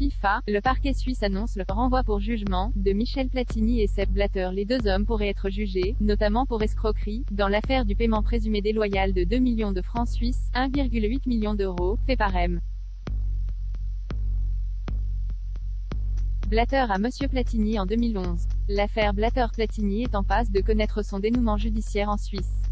FIFA, le parquet suisse annonce le renvoi pour jugement de Michel Platini et Sepp Blatter. Les deux hommes pourraient être jugés, notamment pour escroquerie, dans l'affaire du paiement présumé déloyal de 2 millions de francs suisses, 1,8 million d'euros, fait par M. Blatter à Monsieur Platini en 2011. L'affaire Blatter-Platini est en passe de connaître son dénouement judiciaire en Suisse.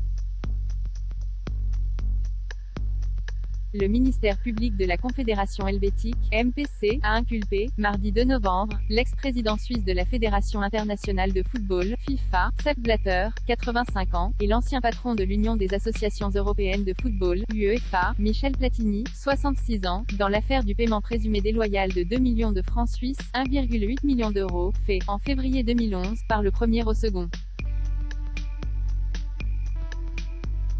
Le ministère public de la Confédération helvétique, MPC, a inculpé, mardi 2 novembre, l'ex-président suisse de la Fédération internationale de football, FIFA, Sepp Blatter, 85 ans, et l'ancien patron de l'Union des associations européennes de football, UEFA, Michel Platini, 66 ans, dans l'affaire du paiement présumé déloyal de 2 millions de francs suisses, 1,8 million d'euros, fait, en février 2011, par le premier au second.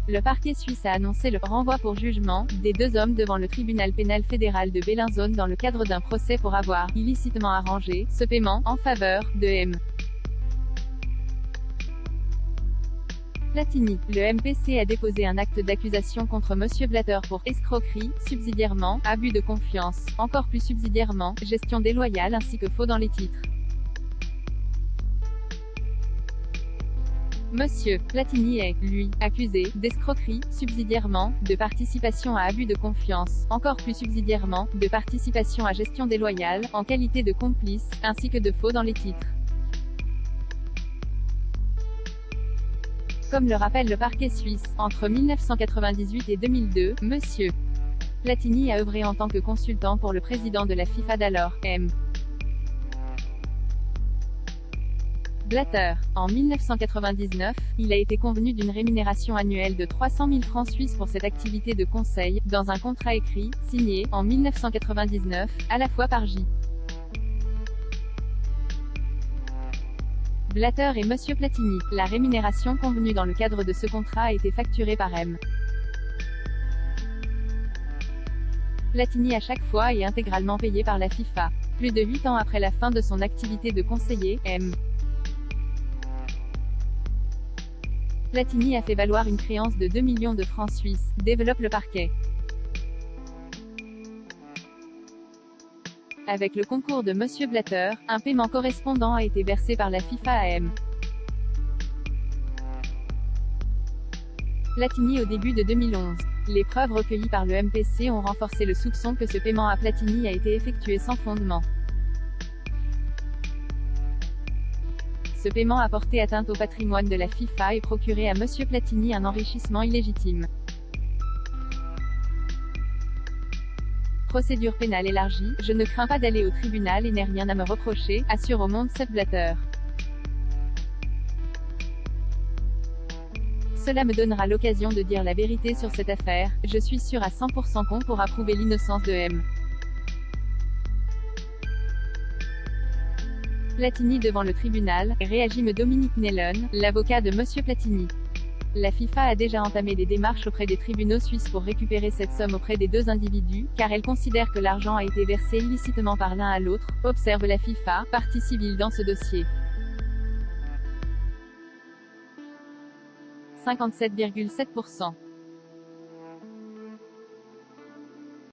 Le parquet suisse a annoncé le renvoi pour jugement des deux hommes devant le tribunal pénal fédéral de Bellinzone dans le cadre d'un procès pour avoir illicitement arrangé ce paiement en faveur de M. Platini. Le MPC a déposé un acte d'accusation contre Monsieur Blatter pour escroquerie, subsidiairement, abus de confiance, encore plus subsidiairement, gestion déloyale ainsi que faux dans les titres. Monsieur Platini est, lui, accusé d'escroquerie, subsidiairement, de participation à abus de confiance, encore plus subsidiairement, de participation à gestion déloyale, en qualité de complice, ainsi que de faux dans les titres. Comme le rappelle le parquet suisse, entre 1998 et 2002, Monsieur Platini a œuvré en tant que consultant pour le président de la FIFA d'alors, M. Blatter. En 1999, il a été convenu d'une rémunération annuelle de 300 000 francs suisses pour cette activité de conseil, dans un contrat écrit, signé, en 1999, à la fois par J. Blatter et Monsieur Platini. La rémunération convenue dans le cadre de ce contrat a été facturée par M. Platini à chaque fois et intégralement payé par la FIFA. Plus de 8 ans après la fin de son activité de conseiller, M. Platini a fait valoir une créance de 2 millions de francs suisses, développe le parquet. Avec le concours de Monsieur Blatter, un paiement correspondant a été versé par la FIFA à M. Platini au début de 2011. Les preuves recueillies par le MPC ont renforcé le soupçon que ce paiement à Platini a été effectué sans fondement. Ce paiement a porté atteinte au patrimoine de la FIFA et procuré à Monsieur Platini un enrichissement illégitime. Procédure pénale élargie, je ne crains pas d'aller au tribunal et n'ai rien à me reprocher, assure au Monde Sepp Blatter. Cela me donnera l'occasion de dire la vérité sur cette affaire, je suis sûr à 100% qu'on pourra prouver l'innocence de M. Platini devant le tribunal, réagit me Dominique Nellon, l'avocat de Monsieur Platini. La FIFA a déjà entamé des démarches auprès des tribunaux suisses pour récupérer cette somme auprès des deux individus, car elle considère que l'argent a été versé illicitement par l'un à l'autre, observe la FIFA, partie civile dans ce dossier. 57,7%.